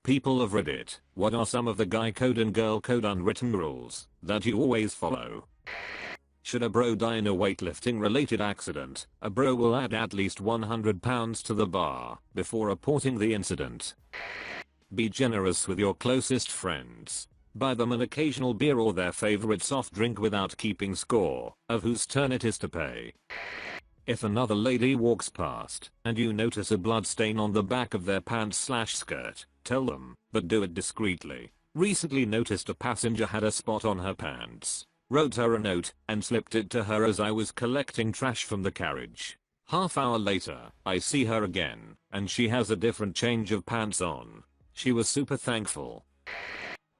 People of Reddit, what are some of the guy code and girl code unwritten rules that you always follow? Should a bro die in a weightlifting related accident, a bro will add at least 100 pounds to the bar before reporting the incident. Be generous with your closest friends. Buy them an occasional beer or their favorite soft drink without keeping score of whose turn it is to pay. If another lady walks past and you notice a blood stain on the back of their pants/skirt, tell them, but do it discreetly. Recently noticed a passenger had a spot on her pants. Wrote her a note and slipped it to her as I was collecting trash from the carriage. Half hour later, I see her again, and she has a different change of pants on. She was super thankful.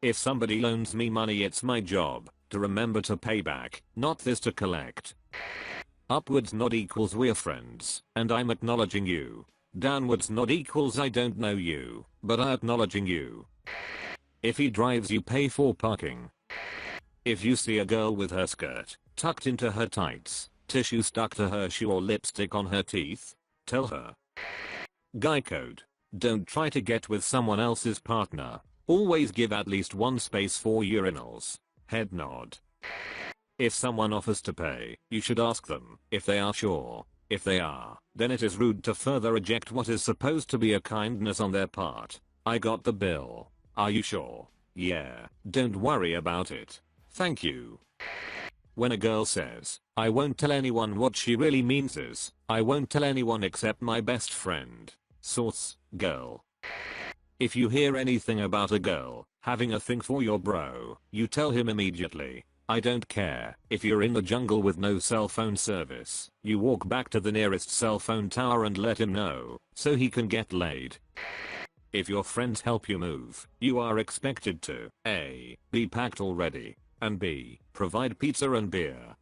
If somebody loans me money, it's my job to remember to pay back, not this to collect. Upwards nod equals we're friends, and I'm acknowledging you. Downwards nod equals I don't know you, but I'm acknowledging you. If he drives, you pay for parking. If you see a girl with her skirt tucked into her tights, tissue stuck to her shoe or lipstick on her teeth, tell her. Guy code. Don't try to get with someone else's partner. Always give at least one space for urinals. Head nod. If someone offers to pay, you should ask them if they are sure. If they are, then it is rude to further reject what is supposed to be a kindness on their part. I got the bill. Are you sure? Yeah. Don't worry about it. Thank you. When a girl says, I won't tell anyone, what she really means is, I won't tell anyone except my best friend. Source, girl. If you hear anything about a girl having a thing for your bro, you tell him immediately. I don't care. If you're in the jungle with no cell phone service, you walk back to the nearest cell phone tower and let him know, so he can get laid. If your friends help you move, you are expected to A. Be packed already, and B. Provide pizza and beer.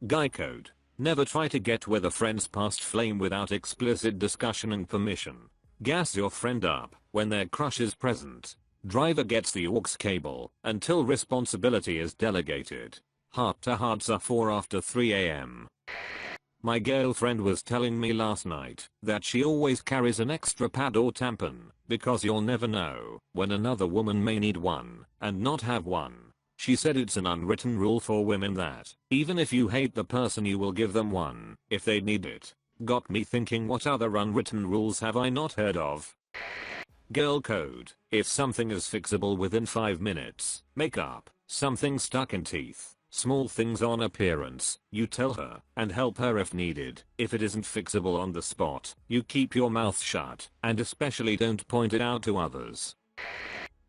Guy code. Never try to get with a friend's past flame without explicit discussion and permission. Gas your friend up when their crush is present. Driver gets the aux cable until responsibility is delegated. Heart to hearts are for after 3 AM. My girlfriend was telling me last night that she always carries an extra pad or tampon because you'll never know when another woman may need one and not have one. She said it's an unwritten rule for women that even if you hate the person, you will give them one if they need it. Got me thinking, what other unwritten rules have I not heard of? Girl code. If something is fixable within 5 minutes, makeup, something stuck in teeth, small things on appearance, you tell her and help her if needed. If it isn't fixable on the spot, you keep your mouth shut and especially don't point it out to others.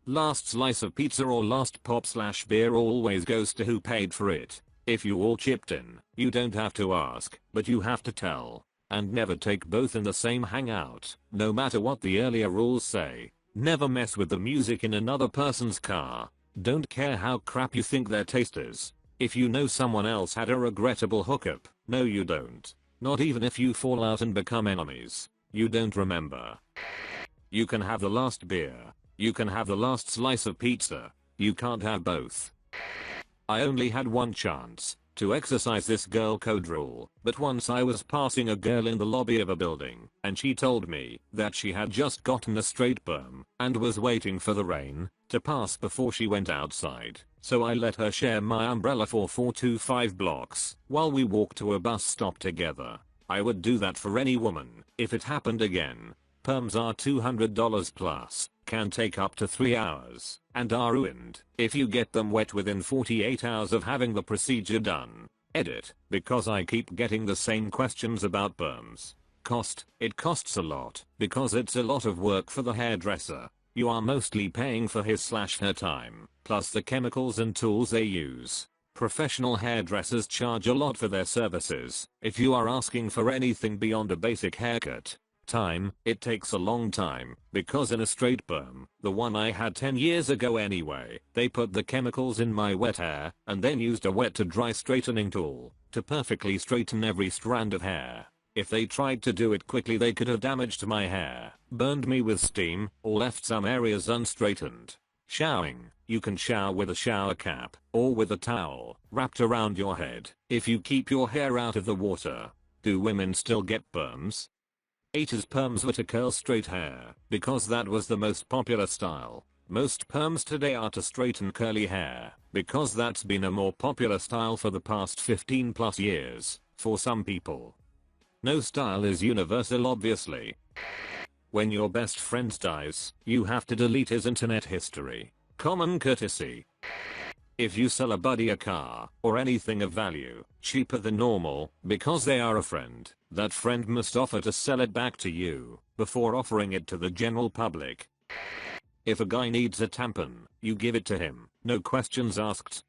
Last slice of pizza or last pop/beer always goes to who paid for it. If you all chipped in, you don't have to ask, but you have to tell. And never take both in the same hangout, no matter what the earlier rules say. Never mess with the music in another person's car. Don't care how crap you think their taste is. If you know someone else had a regrettable hookup, no you don't. Not even if you fall out and become enemies. You don't remember. You can have the last beer. You can have the last slice of pizza. You can't have both. I only had one chance to exercise this girl code rule, but once I was passing a girl in the lobby of a building, and she told me that she had just gotten a straight perm and was waiting for the rain to pass before she went outside, so I let her share my umbrella for 4 to 5 blocks while we walked to a bus stop together. I would do that for any woman if it happened again. Perms are $200 plus, can take up to 3 hours, and are ruined if you get them wet within 48 hours of having the procedure done. Edit, because I keep getting the same questions about perms. Cost, it costs a lot, because it's a lot of work for the hairdresser. You are mostly paying for his/her time, plus the chemicals and tools they use. Professional hairdressers charge a lot for their services. If you are asking for anything beyond a basic haircut, time, it takes a long time, because in a straight perm, the one I had 10 years ago anyway, they put the chemicals in my wet hair, and then used a wet to dry straightening tool to perfectly straighten every strand of hair. If they tried to do it quickly, they could have damaged my hair, burned me with steam, or left some areas unstraightened. Showering, you can shower with a shower cap, or with a towel wrapped around your head, if you keep your hair out of the water. Do women still get perms? 8 is perms were to curl straight hair, because that was the most popular style. Most perms today are to straighten curly hair, because that's been a more popular style for the past 15 plus years, for some people. No style is universal obviously. When your best friend dies, you have to delete his internet history. Common courtesy. If you sell a buddy a car, or anything of value, cheaper than normal, because they are a friend, that friend must offer to sell it back to you, before offering it to the general public. If a guy needs a tampon, you give it to him, no questions asked.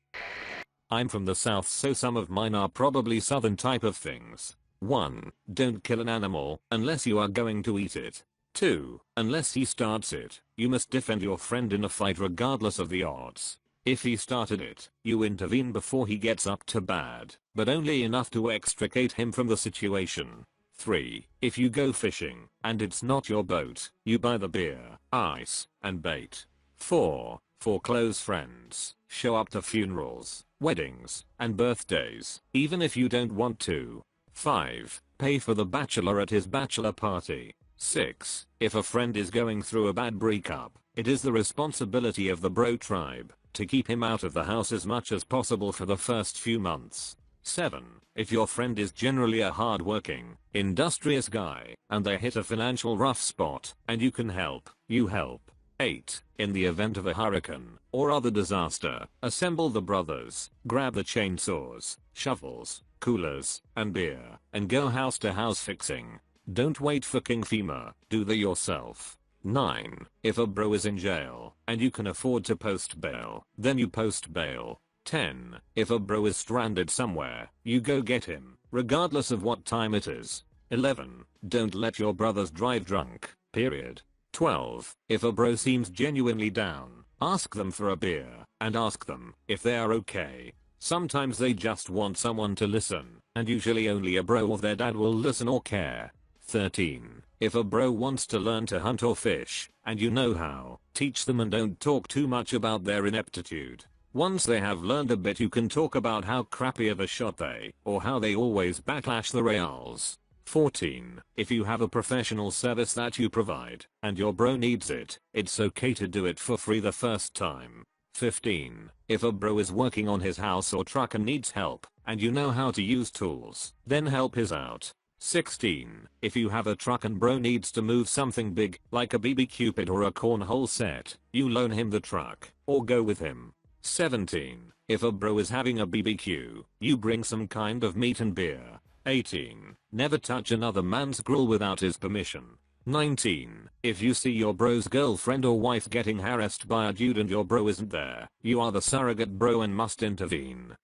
I'm from the south, so some of mine are probably southern type of things. 1. Don't kill an animal, unless you are going to eat it. 2. Unless he starts it, you must defend your friend in a fight regardless of the odds. If he started it, you intervene before he gets up to bad, but only enough to extricate him from the situation. 3. If you go fishing, and it's not your boat, you buy the beer, ice, and bait. 4. For close friends, show up to funerals, weddings, and birthdays, even if you don't want to. 5. Pay for the bachelor at his bachelor party. 6. If a friend is going through a bad breakup, it is the responsibility of the bro tribe to keep him out of the house as much as possible for the first few months. 7. If your friend is generally a hard-working, industrious guy, and they hit a financial rough spot, and you can help, you help. 8. In the event of a hurricane, or other disaster, assemble the brothers, grab the chainsaws, shovels, coolers, and beer, and go house to house fixing. Don't wait for King FEMA, do the yourself. 9. If a bro is in jail, and you can afford to post bail, then you post bail. 10. If a bro is stranded somewhere, you go get him, regardless of what time it is. 11. Don't let your brothers drive drunk, period. 12. If a bro seems genuinely down, ask them for a beer, and ask them if they are okay. Sometimes they just want someone to listen, and usually only a bro or their dad will listen or care. 13. If a bro wants to learn to hunt or fish, and you know how, teach them and don't talk too much about their ineptitude. Once they have learned a bit, you can talk about how crappy of a shot they, or how they always backlash the rails. 14. If you have a professional service that you provide, and your bro needs it, it's okay to do it for free the first time. 15. If a bro is working on his house or truck and needs help, and you know how to use tools, then help his out. 16. If you have a truck and bro needs to move something big, like a BBQ pit or a cornhole set, you loan him the truck, or go with him. 17. If a bro is having a BBQ, you bring some kind of meat and beer. 18. Never touch another man's grill without his permission. 19. If you see your bro's girlfriend or wife getting harassed by a dude and your bro isn't there, you are the surrogate bro and must intervene.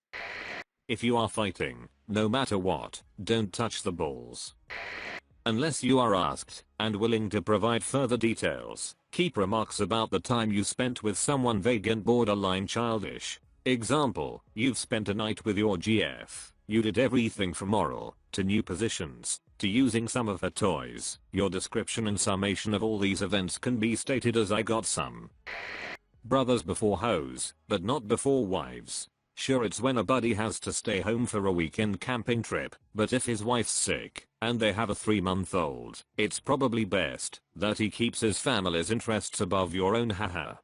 If you are fighting, no matter what, don't touch the balls. Unless you are asked, and willing to provide further details, keep remarks about the time you spent with someone vague and borderline childish. Example, you've spent a night with your GF. You did everything from oral, to new positions, to using some of her toys. Your description and summation of all these events can be stated as I got some. Brothers before hoes, but not before wives. Sure, it's when a buddy has to stay home for a weekend camping trip, but if his wife's sick, and they have a 3-month-old, it's probably best that he keeps his family's interests above your own, haha.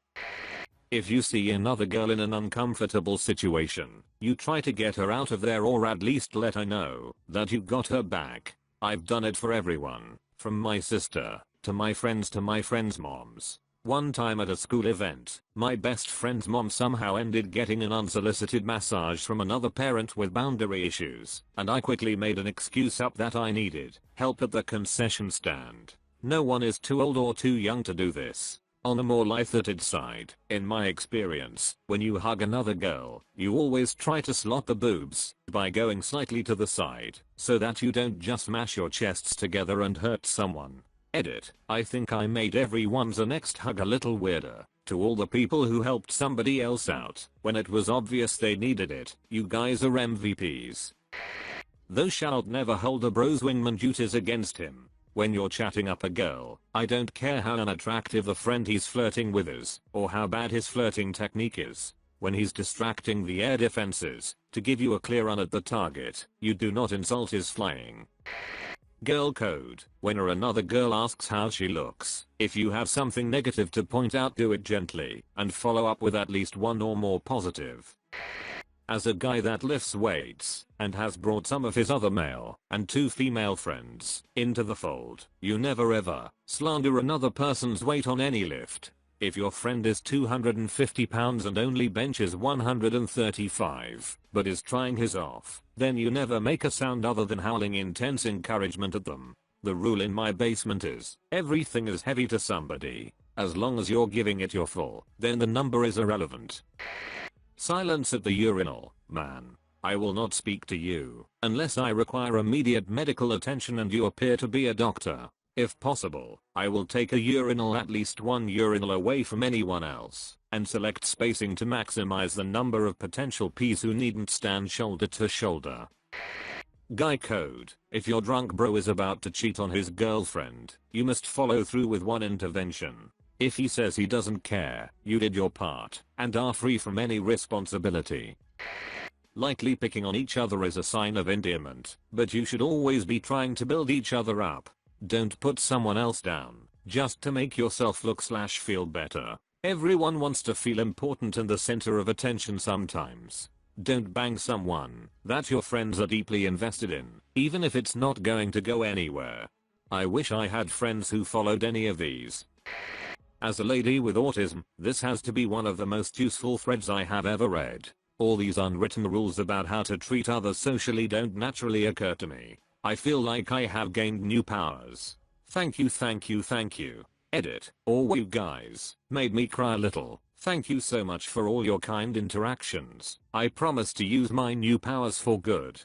If you see another girl in an uncomfortable situation, you try to get her out of there or at least let her know that you got her back. I've done it for everyone, from my sister, to my friends' moms. One time at a school event, my best friend's mom somehow ended getting an unsolicited massage from another parent with boundary issues, and I quickly made an excuse up that I needed help at the concession stand. No one is too old or too young to do this. On a more lighthearted side, in my experience, when you hug another girl, you always try to slot the boobs by going slightly to the side, so that you don't just mash your chests together and hurt someone. Edit. I think I made everyone's next hug a little weirder. To all the people who helped somebody else out when it was obvious they needed it, you guys are MVPs. Thou shalt never hold a bro's wingman duties against him. When you're chatting up a girl, I don't care how unattractive the friend he's flirting with is, or how bad his flirting technique is. When he's distracting the air defenses to give you a clear run at the target, you do not insult his flying. Girl code. Whenever another girl asks how she looks, if you have something negative to point out, do it gently and follow up with at least one or more positive. As a guy that lifts weights and has brought some of his other male and 2 female friends into the fold, you never ever slander another person's weight on any lift. If your friend is 250 pounds and only benches 135, but is trying his off, then you never make a sound other than howling intense encouragement at them. The rule in my basement is, everything is heavy to somebody. As long as you're giving it your full, then the number is irrelevant. Silence at the urinal. Man, I will not speak to you unless I require immediate medical attention and you appear to be a doctor. If possible, I will take a urinal at least one urinal away from anyone else and select spacing to maximize the number of potential pees who needn't stand shoulder to shoulder. Guy code. If your drunk bro is about to cheat on his girlfriend, you must follow through with one intervention. If he says he doesn't care, you did your part and are free from any responsibility. Lightly picking on each other is a sign of endearment, but you should always be trying to build each other up. Don't put someone else down just to make yourself look/feel better. Everyone wants to feel important and the center of attention sometimes. Don't bang someone that your friends are deeply invested in, even if it's not going to go anywhere. I wish I had friends who followed any of these. As a lady with autism, this has to be one of the most useful threads I have ever read. All these unwritten rules about how to treat others socially don't naturally occur to me. I feel like I have gained new powers. Thank you, thank you, thank you. Edit. All you guys made me cry a little. Thank you so much for all your kind interactions. I promise to use my new powers for good.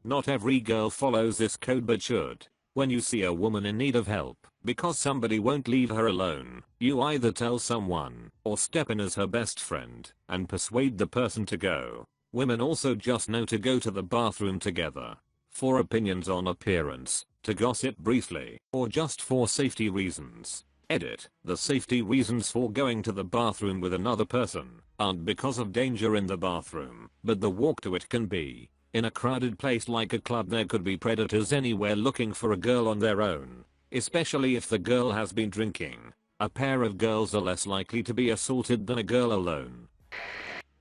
Not every girl follows this code but should. When you see a woman in need of help, because somebody won't leave her alone, you either tell someone or step in as her best friend and persuade the person to go. Women also just know to go to the bathroom together. For opinions on appearance, to gossip briefly, or just for safety reasons. Edit. The safety reasons for going to the bathroom with another person aren't because of danger in the bathroom, but the walk to it can be. In a crowded place like a club, there could be predators anywhere looking for a girl on their own, especially if the girl has been drinking. A pair of girls are less likely to be assaulted than a girl alone.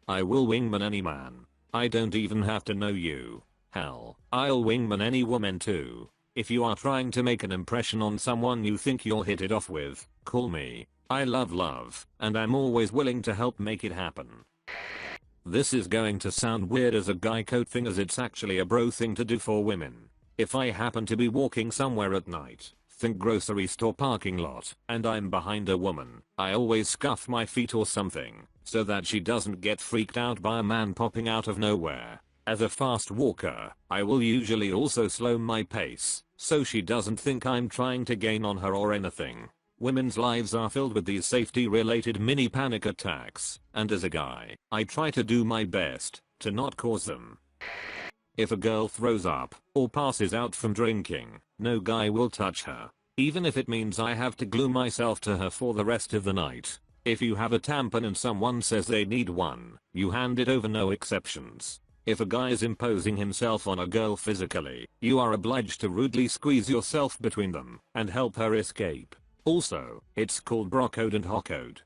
I will wingman any man. I don't even have to know you. Hell, I'll wingman any woman too. If you are trying to make an impression on someone you think you'll hit it off with, call me. I love, and I'm always willing to help make it happen. This is going to sound weird as a guy code thing, as it's actually a bro thing to do for women. If I happen to be walking somewhere at night, think grocery store parking lot, and I'm behind a woman, I always scuff my feet or something, so that she doesn't get freaked out by a man popping out of nowhere. As a fast walker, I will usually also slow my pace, so she doesn't think I'm trying to gain on her or anything. Women's lives are filled with these safety-related mini panic attacks, and as a guy, I try to do my best to not cause them. If a girl throws up or passes out from drinking, no guy will touch her, even if it means I have to glue myself to her for the rest of the night. If you have a tampon and someone says they need one, you hand it over, no exceptions. If a guy is imposing himself on a girl physically, you are obliged to rudely squeeze yourself between them and help her escape. Also, it's called bro code and ho code.